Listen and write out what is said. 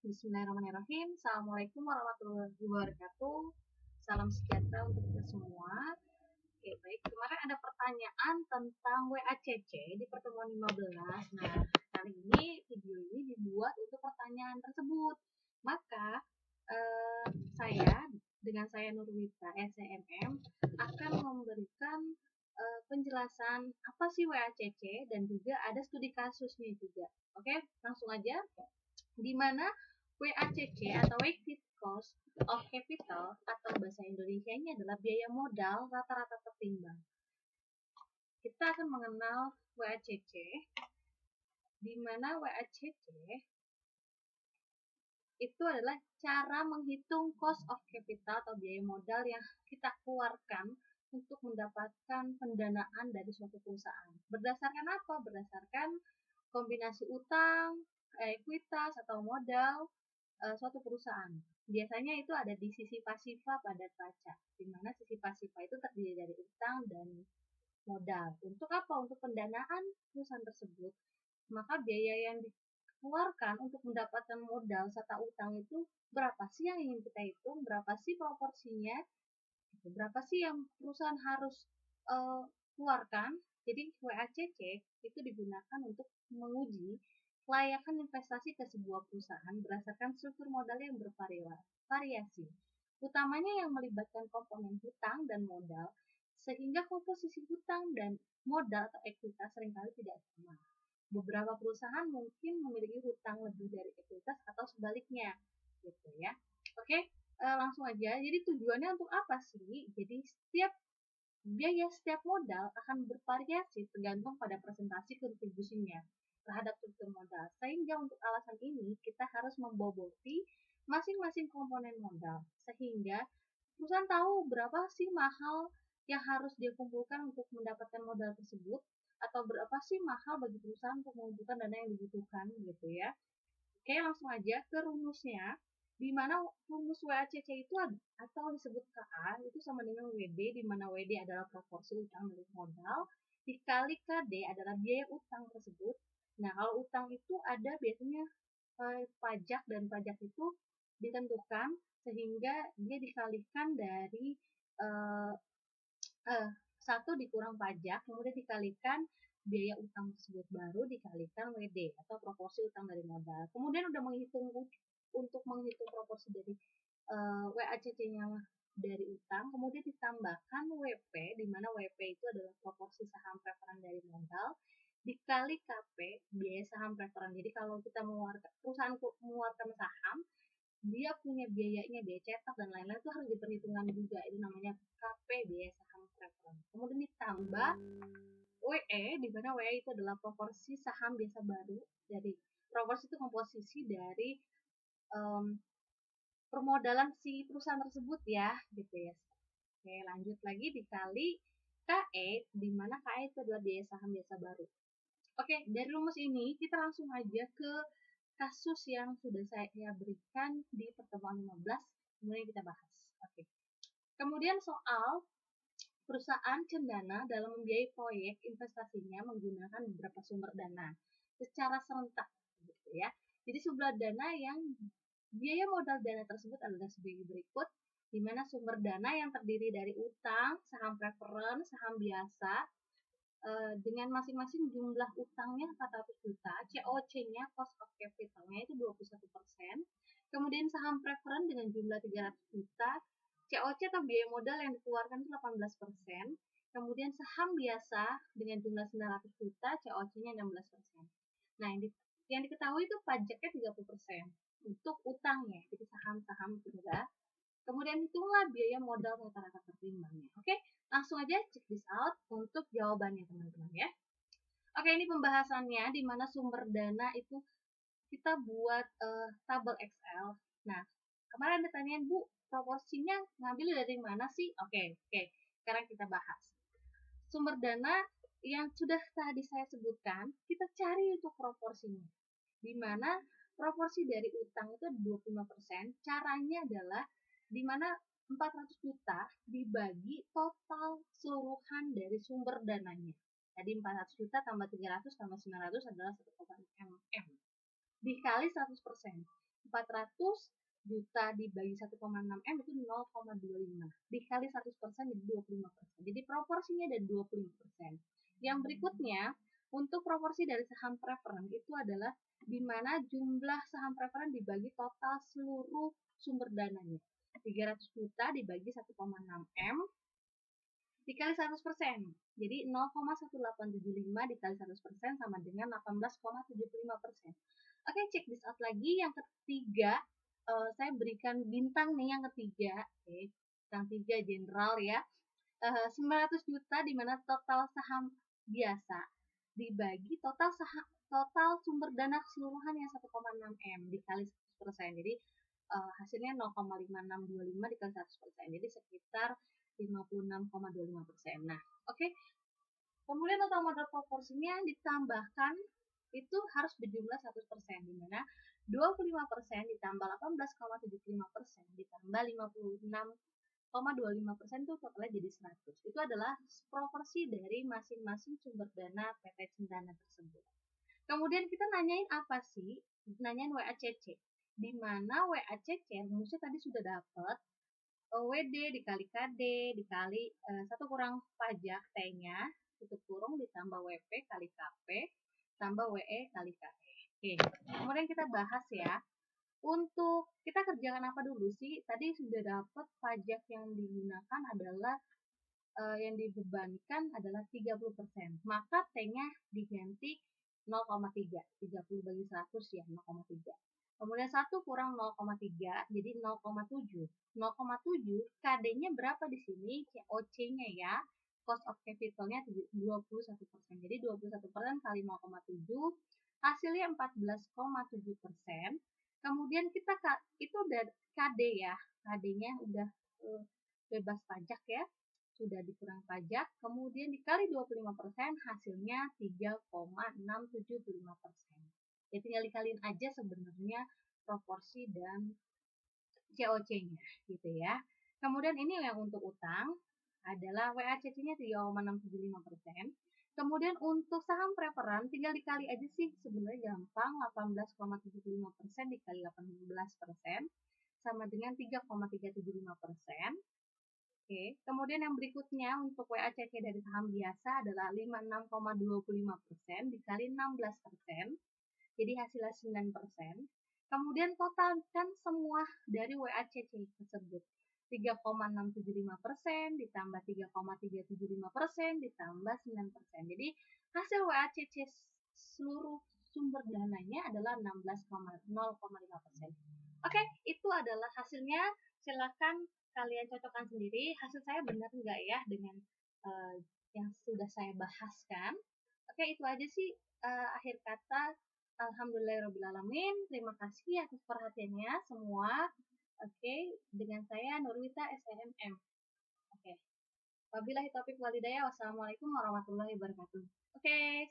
Bismillahirrahmanirrahim. Assalamualaikum warahmatullahi wabarakatuh. Salam sejahtera untuk kita semua. Oke, baik. Kemarin ada pertanyaan tentang WACC di pertemuan 15. Nah, kali ini video ini dibuat untuk pertanyaan tersebut. Maka saya Nurwita SCMM akan memberikan penjelasan apa sih WACC dan juga ada studi kasusnya juga. Oke, langsung aja. Di mana WACC atau Weighted Cost of Capital atau bahasa Indonesianya adalah biaya modal rata-rata tertimbang. Kita akan mengenal WACC, di mana WACC itu adalah cara menghitung cost of capital atau biaya modal yang kita keluarkan untuk mendapatkan pendanaan dari suatu perusahaan. Berdasarkan apa? Berdasarkan kombinasi utang, ekuitas atau modal suatu perusahaan. Biasanya itu ada di sisi pasifa pada neraca, di mana sisi pasifa itu terdiri dari utang dan modal. Untuk apa? Untuk pendanaan perusahaan tersebut, maka biaya yang dikeluarkan untuk mendapatkan modal serta utang itu berapa sih yang ingin kita hitung, berapa sih proporsinya, berapa sih yang perusahaan harus keluarkan. Jadi WACC itu digunakan untuk menguji kelayakan investasi ke sebuah perusahaan berdasarkan struktur modal yang bervariasi, utamanya yang melibatkan komponen hutang dan modal, sehingga komposisi hutang dan modal atau ekuitas seringkali tidak sama. Beberapa perusahaan mungkin memiliki hutang lebih dari ekuitas atau sebaliknya, gitu ya. Oke, langsung aja. Jadi tujuannya untuk apa sih? Jadi setiap modal akan bervariasi tergantung pada presentasi kontribusinya terhadap struktur modal. Sehingga untuk alasan ini kita harus memboboti masing-masing komponen modal sehingga perusahaan tahu berapa sih mahal yang harus dia kumpulkan untuk mendapatkan modal tersebut atau berapa sih mahal bagi perusahaan untuk mengumpulkan dana yang dibutuhkan gitu ya. Oke, langsung aja ke rumusnya, di mana rumus WACC itu atau disebut KA itu sama dengan WD, di mana WD adalah proporsi utang dari modal dikali KD adalah biaya utang tersebut. Nah, kalau utang itu ada biasanya pajak, dan pajak itu ditentukan sehingga dia dikalikan dari eh, satu dikurang pajak, kemudian dikalikan biaya utang tersebut, baru dikalikan WD atau proporsi utang dari modal. Kemudian udah menghitung untuk menghitung proporsi dari WACC-nya dari utang, kemudian ditambahkan WP, di mana WP itu adalah proporsi saham preferen dari modal dikali KP, biaya saham preferen. Jadi kalau kita perusahaan mengeluarkan saham, dia punya biayanya, biaya cetak dan lain-lain itu harus diperhitungkan juga. Itu namanya KP, biaya saham preferen. Kemudian ditambah WE, di mana WE itu adalah proporsi saham biasa baru. Dari proporsi itu komposisi dari permodalan si perusahaan tersebut ya, gitu ya. Oke, lanjut lagi dikali KE, di mana KE itu adalah biaya saham biasa baru. Oke, dari rumus ini kita langsung aja ke kasus yang sudah saya berikan di pertemuan 15, kemudian kita bahas. Oke. Kemudian soal perusahaan cendana dalam membiayai proyek investasinya menggunakan beberapa sumber dana secara serentak, gitu ya. Jadi sumber dana yang biaya modal dana tersebut adalah sebagai berikut, di mana sumber dana yang terdiri dari utang, saham preferen, saham biasa, dengan masing-masing jumlah utangnya 400 juta, COC-nya cost of capital-nya itu 21%, kemudian saham preferen dengan jumlah 300 juta, COC atau biaya modal yang dikeluarkan itu 18%, kemudian saham biasa dengan jumlah 900 juta, COC-nya 16%. Nah, yang diketahui itu pajaknya 30% untuk utangnya, jadi saham-saham juga. Kemudian hitunglah biaya modal rata-rata tertimbangnya. Oke, langsung aja check this out untuk jawabannya teman-teman ya. Oke, ini pembahasannya di mana sumber dana itu kita buat tabel Excel. Nah, kemarin ada pertanyaan, Bu, proporsinya ngambil dari mana sih? Oke. Sekarang kita bahas. Sumber dana yang sudah tadi saya sebutkan, kita cari untuk proporsinya. Di mana proporsi dari utang itu 25%, caranya adalah di mana 400 juta dibagi total seluruhan dari sumber dananya. Jadi 400 juta tambah 300 tambah 900 adalah 1,6 M. Dikali 100%. 400 juta dibagi 1,6 M itu 0,25. Dikali 100% jadi 25%. Jadi proporsinya ada 25%. Yang berikutnya, untuk proporsi dari saham preferen itu adalah di mana jumlah saham preferen dibagi total seluruh sumber dananya. 300 juta dibagi 1,6 M dikali 100%. Jadi 0,1875 dikali 100% sama dengan 18,75%. Oke, check this out lagi. Yang ketiga, saya berikan bintang nih yang ketiga. Oke, bintang 3 general ya. 900 juta di mana total saham biasa dibagi total sumber dana keseluruhan yang 1,6 M dikali 100%. Jadi hasilnya 0,5625 dikali 100%. Jadi sekitar 56,25%. Nah, oke. Kemudian total modal proporsinya ditambahkan itu harus berjumlah 100%, di mana 25% ditambah 18,75% ditambah 56,25% itu totalnya jadi 100. Itu adalah proporsi dari masing-masing sumber dana PT Cendana tersebut. Kemudian kita nanyain apa sih? Nanyain WACC. Di mana WACC rumusnya tadi sudah dapat WD dikali KD dikali 1 kurang pajak T-nya tutup kurung ditambah WP kali KP tambah WE kali KE. Oke, kemudian kita bahas ya. Untuk kita kerjakan apa dulu sih? Tadi sudah dapat pajak yang digunakan adalah yang dibebankan adalah 30%. Maka T-nya diganti 0,3. 30 bagi 100 ya 0,3. Kemudian 1 kurang 0,3 jadi 0,7. 0,7 KD-nya berapa di sini? COC-nya ya. Cost of capital-nya 21%. Jadi 21% kali 0,7 hasilnya 14,7%. Kemudian kita itu udah KD ya. KD-nya udah bebas pajak ya. Sudah dikurang pajak, kemudian dikali 25% hasilnya 3,675%. Ya tinggal dikaliin aja sebenarnya proporsi dan COC-nya gitu ya. Kemudian ini yang untuk utang adalah WACC-nya 3,675%. Kemudian untuk saham preferen tinggal dikali aja sih, sebenarnya gampang. 18,75% dikali 18% sama dengan 3,375%. Oke, kemudian yang berikutnya untuk WACC dari saham biasa adalah 56,25% dikali 16%, jadi hasilnya 9%. Kemudian totalkan semua dari WACC tersebut. 3,675% ditambah 3,375% ditambah 9%. Jadi hasil WACC seluruh sumber dananya adalah 16,0,5%. Oke, itu adalah hasilnya. Silakan kalian cocokkan sendiri. Hasil saya benar enggak ya dengan yang sudah saya bahaskan. Oke, itu aja sih akhir kata. Alhamdulillahirrahmanirrahim. Terima kasih atas perhatiannya semua. Oke, dengan saya Nurwita SNM. Oke. Wabillahi taufiq walhidayah. Wassalamualaikum warahmatullahi wabarakatuh. Oke.